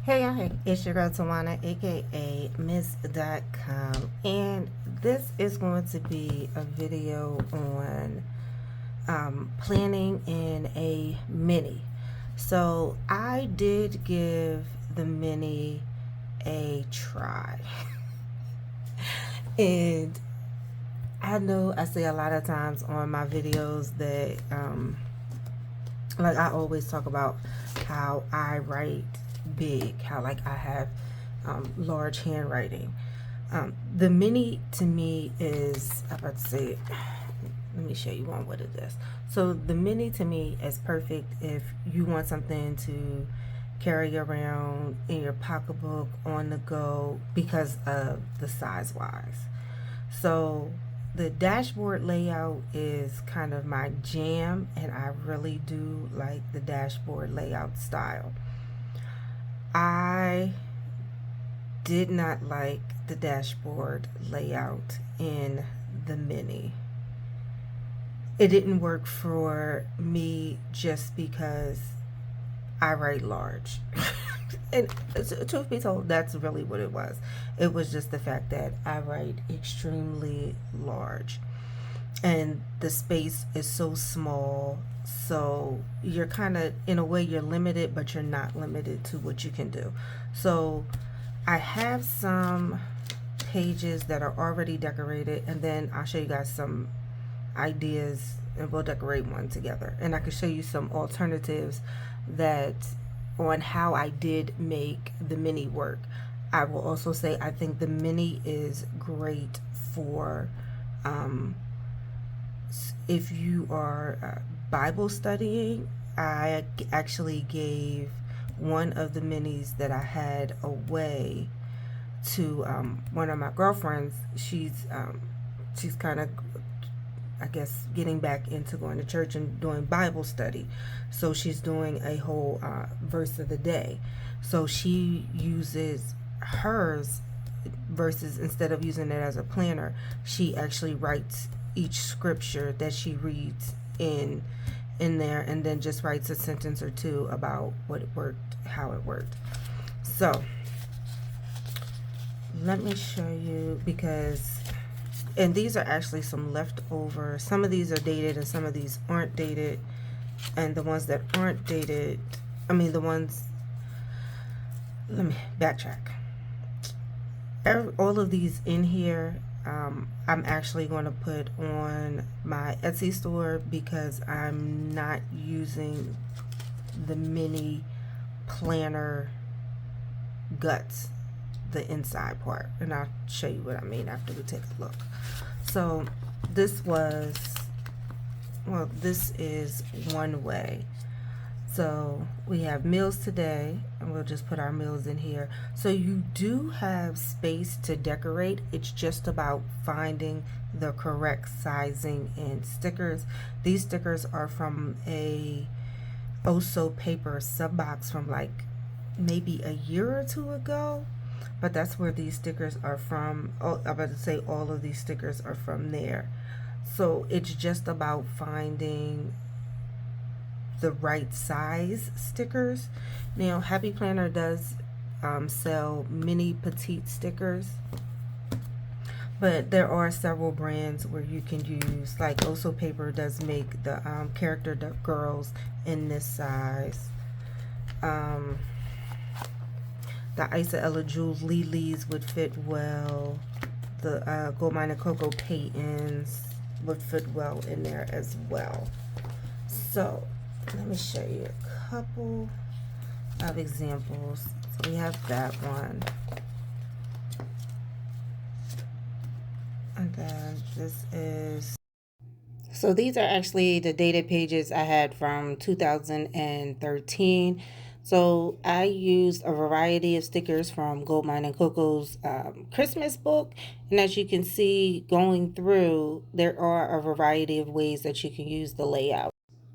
Hey, it's your girl Tawana, aka Miss.com, and this is going to be a video on planning in a mini. So I did give the mini a try, and I know I say a lot of times on my videos that like I always talk about how I write big, how like I have large handwriting. The mini to me is, I'm about to say it. Let me show you on what it is. So the mini to me is perfect if you want something to carry around in your pocketbook on the go because of the size wise. So the dashboard layout is kind of my jam, and I really do like the dashboard layout style. I did not like the dashboard layout in the mini. It didn't work for me just because I write large. And truth be told, that's really what it was. It was just the fact that I write extremely large. And the space is so small. So you're kind of, in a way, you're limited, but you're not limited to what you can do. So I have some pages that are already decorated, and then I'll show you guys some ideas and we'll decorate one together, and I can show you some alternatives that on how I did make the mini work. I will also say I think the mini is great for if you are Bible studying. I actually gave one of the minis that I had away to one of my girlfriends. She's kind of, I guess, getting back into going to church and doing Bible study. So she's doing a whole verse of the day. So she uses hers versus, instead of using it as a planner, she actually writes each scripture that she reads in there, and then just writes a sentence or two about what it worked, how it worked. So let me show you, because, and these are actually some leftover. Some of these are dated and some of these aren't dated. And the ones that aren't dated, I mean the ones, let me backtrack. All of these in here, I'm actually going to put on my Etsy store because I'm not using the mini planner guts, the inside part, and I'll show you what I mean after we take a look. So this was, well, this is one way. So we have meals today, and we'll just put our meals in here. So you do have space to decorate. It's just about finding the correct sizing and stickers. These stickers are from a Oso paper sub box from like maybe a year or two ago. But that's where these stickers are from. Oh, I'm about to say all of these stickers are from there. So it's just about finding the right size stickers. Now, Happy Planner does sell mini petite stickers, but there are several brands where you can use, like Oso Paper does make the character girls in this size. The Isa Ella Jewels Lilies would fit well. The Gold Mine and Cocoa Paytons would fit well in there as well. So let me show you a couple of examples. So we have that one. And then this is, so these are actually the dated pages I had from 2013. So I used a variety of stickers from Gold Mine and Coco's Christmas book. And as you can see, going through, there are a variety of ways that you can use the layout.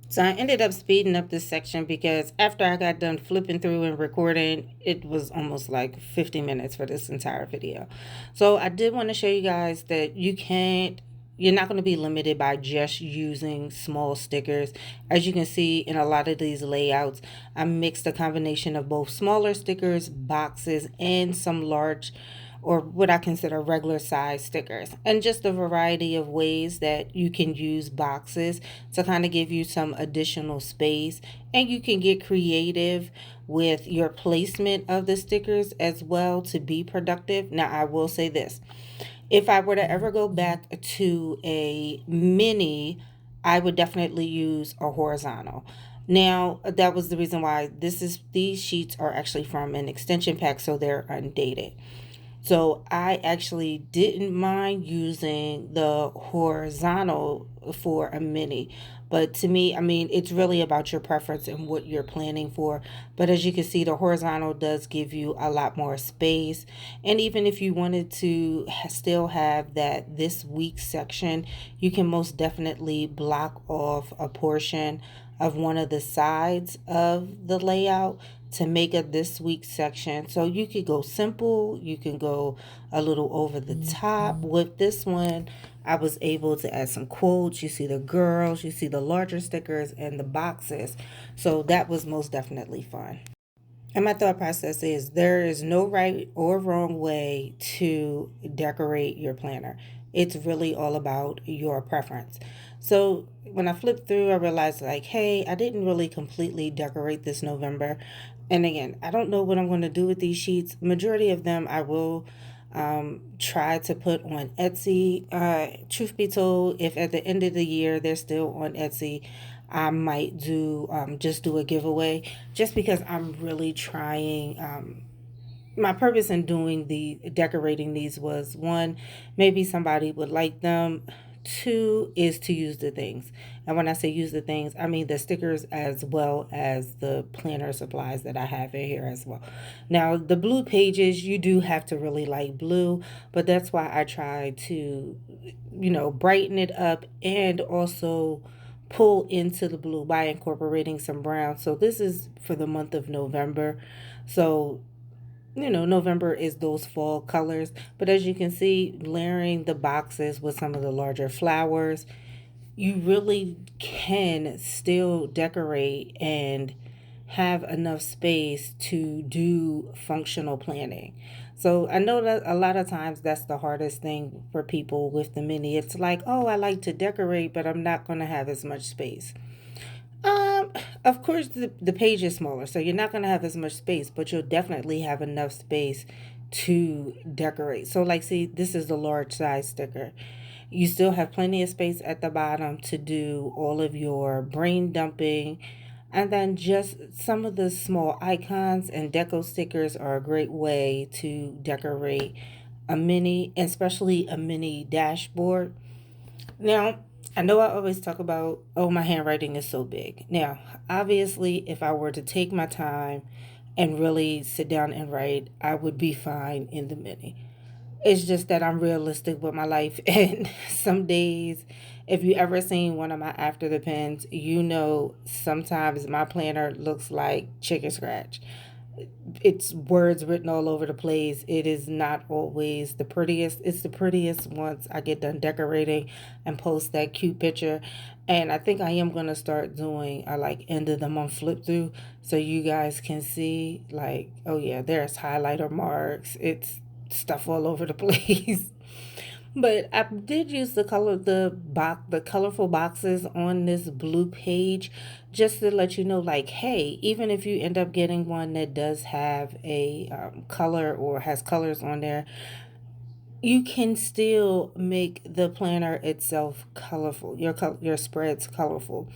So I ended up speeding up this section because after I got done flipping through and recording, it was almost like 50 minutes for this entire video. So I did want to show you guys that you can't you're not going to be limited by just using small stickers. As you can see in a lot of these layouts, I mixed a combination of both smaller stickers, boxes, and some large or what I consider regular size stickers, and just a variety of ways that you can use boxes to kind of give you some additional space. And you can get creative with your placement of the stickers as well to be productive. Now, I will say this, if I were to ever go back to a mini, I would definitely use a horizontal. Now, that was the reason why these sheets are actually from an extension pack, so they're undated. So I actually didn't mind using the horizontal for a mini. But to me, I mean, it's really about your preference and what you're planning for. But as you can see, the horizontal does give you a lot more space. And even if you wanted to still have that this week section, you can most definitely block off a portion of one of the sides of the layout to make a this week section. So you could go simple, you can go a little over the top. With this one, I was able to add some quotes. You see the girls, you see the larger stickers and the boxes. So that was most definitely fun. And my thought process is there is no right or wrong way to decorate your planner. It's really all about your preference. So when I flipped through, I realized like, hey, I didn't really completely decorate this November. And again, I don't know what I'm going to do with these sheets. Majority of them I will try to put on Etsy. Truth be told, if at the end of the year they're still on Etsy, I might do just do a giveaway just because I'm really trying. My purpose in doing the decorating these was one, maybe somebody would like them. Two is to use the things. And when I say use the things, I mean the stickers as well as the planner supplies that I have in here as well. Now, the blue pages, you do have to really like blue, but that's why I try to, brighten it up and also pull into the blue by incorporating some brown. So this is for the month of November. So November is those fall colors. But as you can see, layering the boxes with some of the larger flowers, you really can still decorate and have enough space to do functional planning. So I know that a lot of times that's the hardest thing for people with the mini. It's like, oh, I like to decorate, but I'm not going to have as much space. Um, of course, the page is smaller, so you're not going to have as much space, but you'll definitely have enough space to decorate. So, like, see, this is the large size sticker. You still have plenty of space at the bottom to do all of your brain dumping. And then just some of the small icons and deco stickers are a great way to decorate a mini, especially a mini dashboard. Now, I know I always talk about, oh, my handwriting is so big. Now, obviously, if I were to take my time and really sit down and write, I would be fine in the mini. It's just that I'm realistic with my life. And some days, if you ever seen one of my after the pens, sometimes my planner looks like chicken scratch. It's words written all over the place. It is not always the prettiest. It's the prettiest once I get done decorating and post that cute picture. And I think I am going to start doing a like end of the month flip through so you guys can see like, oh yeah, there's highlighter marks. It's stuff all over the place. But I did use the colorful boxes on this blue page just to let you know, like, hey, even if you end up getting one that does have a color or has colors on there, you can still make the planner itself colorful. Your spreads colorful.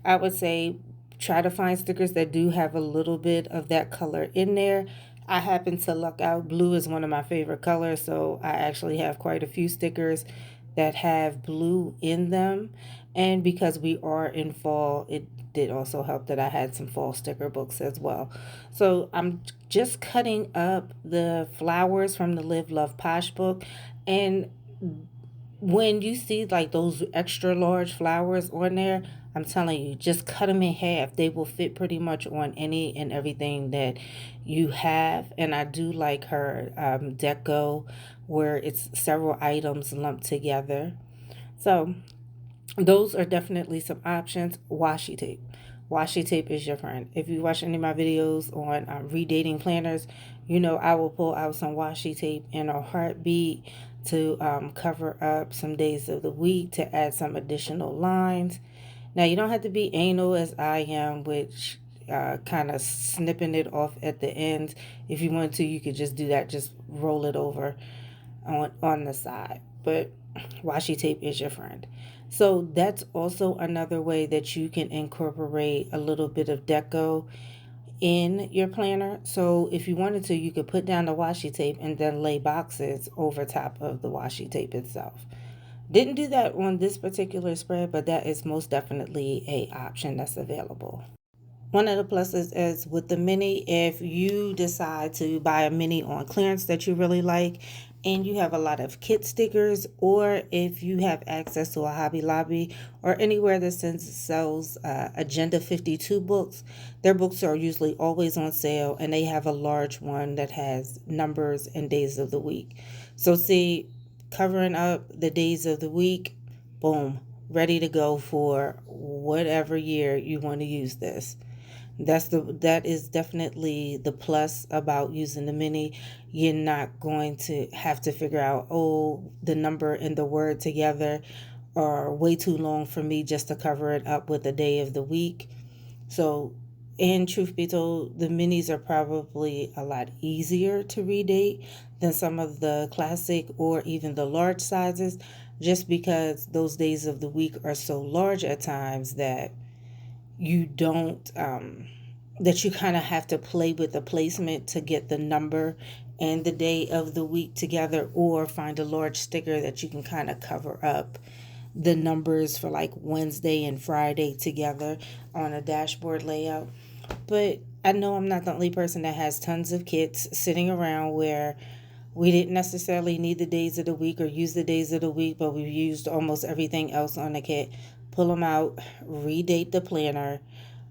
I would say try to find stickers that do have a little bit of that color in there. I happen to luck out. Blue is one of my favorite colors, so I actually have quite a few stickers that have blue in them. And because we are in fall, it did also help that I had some fall sticker books as well. So I'm just cutting up the flowers from the Live Love Posh book. And when you see like those extra large flowers on there, I'm telling you, just cut them in half. They will fit pretty much on any and everything that you have. And I do like her deco where it's several items lumped together. So those are definitely some options. Washi tape. Washi tape is your friend. If you watch any of my videos on redating planners, you know I will pull out some washi tape in a heartbeat to cover up some days of the week to add some additional lines. Now, you don't have to be anal as I am, which kind of snipping it off at the end. If you want to, you could just do that. Just roll it over on the side. But washi tape is your friend. So that's also another way that you can incorporate a little bit of deco in your planner. So if you wanted to, you could put down the washi tape and then lay boxes over top of the washi tape itself. Didn't do that on this particular spread, but that is most definitely a option that's available. One of the pluses is with the mini, if you decide to buy a mini on clearance that you really like and you have a lot of kit stickers, or if you have access to a Hobby Lobby or anywhere that sells Agenda 52 books, their books are usually always on sale and they have a large one that has numbers and days of the week. So see, covering up the days of the week, boom, ready to go for whatever year you want to use this. That is definitely the plus about using the mini. You're not going to have to figure out, oh, the number and the word together are way too long for me just to cover it up with a day of the week. So, and truth be told, the minis are probably a lot easier to redate than some of the classic or even the large sizes, just because those days of the week are so large at times that you don't that you kind of have to play with the placement to get the number and the day of the week together, or find a large sticker that you can kind of cover up the numbers for like Wednesday and Friday together on a dashboard layout. But I know I'm not the only person that has tons of kits sitting around where we didn't necessarily need the days of the week or use the days of the week, but we've used almost everything else on the kit. Pull them out, redate the planner,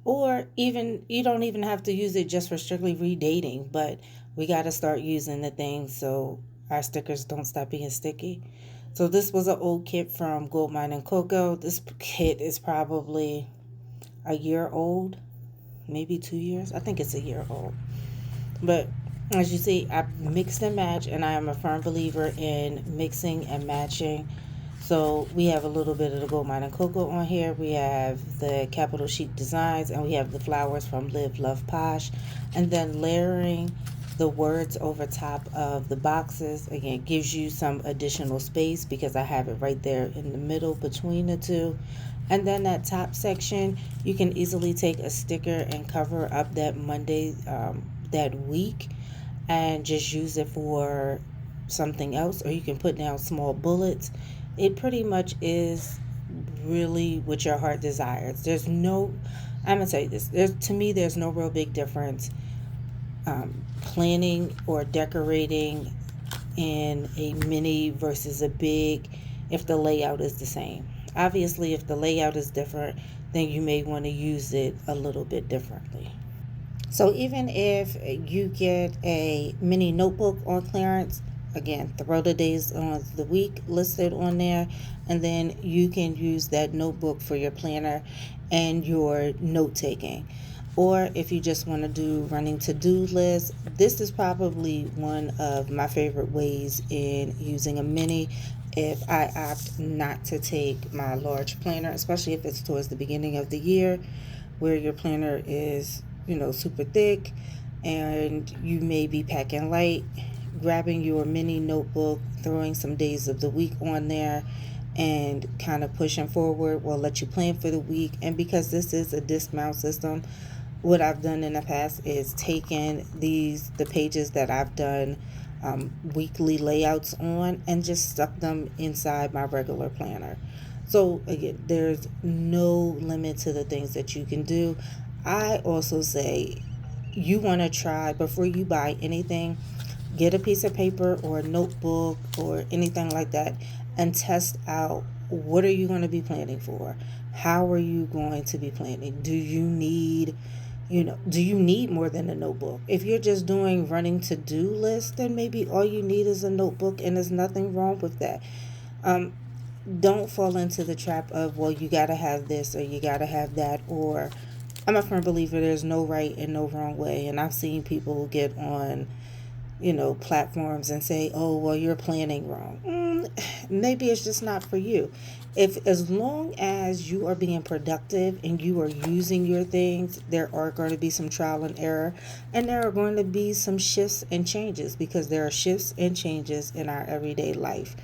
or even you don't even have to use it just for strictly redating, but we got to start using the things so our stickers don't stop being sticky. So this was an old kit from Goldmine and Cocoa. This kit is probably a year old, maybe 2 years. I think it's a year old. But as you see, I mixed and match, and I am a firm believer in mixing and matching. So we have a little bit of the Goldmine and Cocoa on here. We have the Capital Chic Designs, and we have the flowers from Live, Love, Posh. And then layering the words over top of the boxes, again, gives you some additional space because I have it right there in the middle between the two. And then that top section, you can easily take a sticker and cover up that Monday, that week, and just use it for something else, or you can put down small bullets. It pretty much is really what your heart desires. I'm gonna tell you this, to me there's no real big difference planning or decorating in a mini versus a big if the layout is the same. Obviously, if the layout is different, then you may want to use it a little bit differently. So even if you get a mini notebook on clearance, again, throw the days on the week listed on there, and then you can use that notebook for your planner and your note taking. Or if you just want to do running to-do lists, this is probably one of my favorite ways in using a mini if I opt not to take my large planner, especially if it's towards the beginning of the year where your planner is, super thick and you may be packing light. Grabbing your mini notebook, throwing some days of the week on there, and kind of pushing forward will let you plan for the week. And because this is a disc mount system, what I've done in the past is taken the pages that I've done weekly layouts on and just stuck them inside my regular planner. So again, there's no limit to the things that you can do. I also say you want to try, before you buy anything, get a piece of paper or a notebook or anything like that and test out, what are you going to be planning for? How are you going to be planning? Do you need more than a notebook? If you're just doing running to-do lists, then maybe all you need is a notebook, and there's nothing wrong with that. don't fall into the trap of, well, you got to have this or you got to have that. Or I'm a firm believer there's no right and no wrong way. And I've seen people get on, platforms and say, oh, well, you're planning wrong. Maybe it's just not for you. If, as long as you are being productive and you are using your things, there are going to be some trial and error, and there are going to be some shifts and changes, because there are shifts and changes in our everyday life.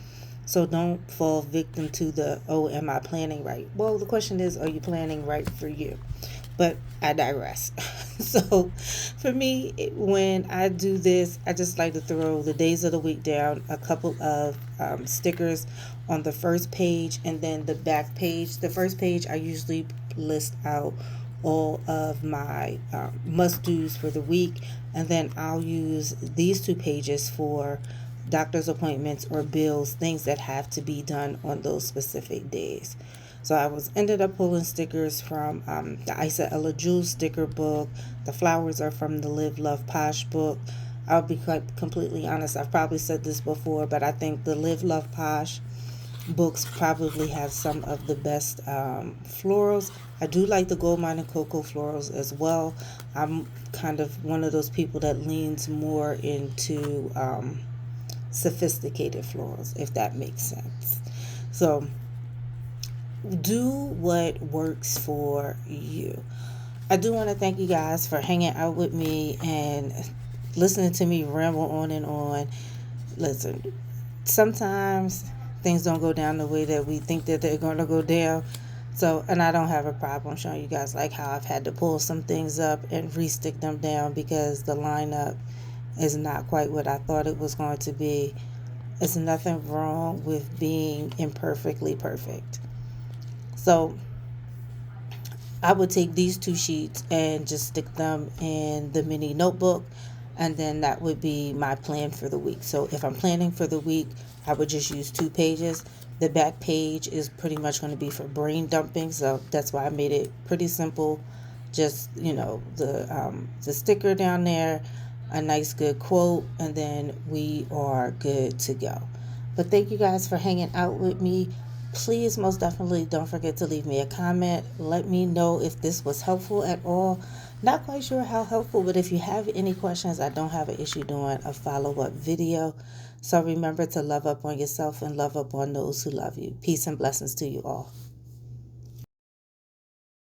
So don't fall victim to the, oh, am I planning right? Well, the question is, are you planning right for you? But I digress. So for me, when I do this, I just like to throw the days of the week down, a couple of stickers on the first page, and then the back page. The first page, I usually list out all of my must do's for the week, and then I'll use these two pages for doctor's appointments or bills, things that have to be done on those specific days. So I was ended up pulling stickers from the Isa Ella Jewel sticker book. The flowers are from the Live Love Posh book. I'll be quite completely honest, I've probably said this before, but I think the Live Love Posh books probably have some of the best florals. I do like the gold mine and cocoa florals as well. I'm kind of one of those people that leans more into sophisticated florals, if that makes sense. So do what works for you. I do want to thank you guys for hanging out with me and listening to me ramble on and on. Listen, sometimes things don't go down the way that we think that they're going to go down. So, and I don't have a problem showing you guys like how I've had to pull some things up and re-stick them down because the lineup is not quite what I thought it was going to be. There's nothing wrong with being imperfectly perfect. So I would take these two sheets and just stick them in the mini notebook, and then that would be my plan for the week. So if I'm planning for the week, I would just use 2 pages. The back page is pretty much going to be for brain dumping, so that's why I made it pretty simple. Just, the sticker down there, a nice good quote, and then we are good to go. But thank you guys for hanging out with me. Please, most definitely, don't forget to leave me a comment. Let me know if this was helpful at all. Not quite sure how helpful, but if you have any questions, I don't have an issue doing a follow-up video. So remember to love up on yourself and love up on those who love you. Peace and blessings to you all.